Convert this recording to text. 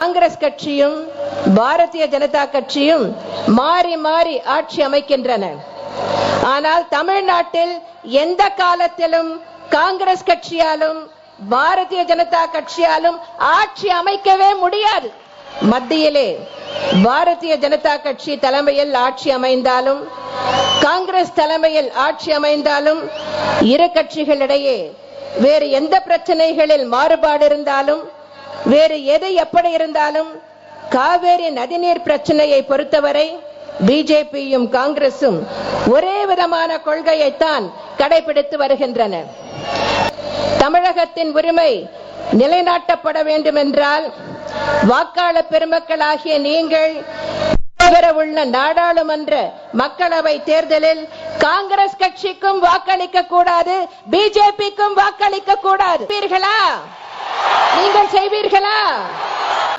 காங்கிரஸ் கட்சியும் பாரதிய ஜனதா கட்சியும் மாறி மாறி ஆட்சி அமைக்கின்றன. ஆனால் தமிழ்நாட்டில் எந்த காலத்திலும் காங்கிரஸ் கட்சியாலும் பாரதிய ஜனதா கட்சியாலும் ஆட்சி அமைக்கவே முடியாது. மத்தியிலே பாரதிய ஜனதா கட்சி தலைமையில் ஆட்சி அமைந்தாலும் காங்கிரஸ் தலைமையில் ஆட்சி அமைந்தாலும் இரு கட்சிகளிடையே வேறு எந்த பிரச்சனைகளில் மாறுபாடு இருந்தாலும் வேறு எது எப்படி இருந்தாலும் காவேரி நதிநீர் பிரச்சனையை பொறுத்தவரை பிஜேபியும் காங்கிரசும் ஒரே விதமான கொள்கையைத்தான் கடைபிடித்து வருகின்றன. தமிழகத்தின் உரிமை நிலைநாட்டப்பட வேண்டும் என்றால் வாக்காளர் பெருமக்களாகிய நீங்கள் உள்ள நாடாளுமன்ற மக்களவை தேர்தலில் காங்கிரஸ் கட்சிக்கும் வாக்களிக்க கூடாது, பிஜேபிக்கும் வாக்களிக்க கூடாது. நீங்கள் செய்வீர்களா?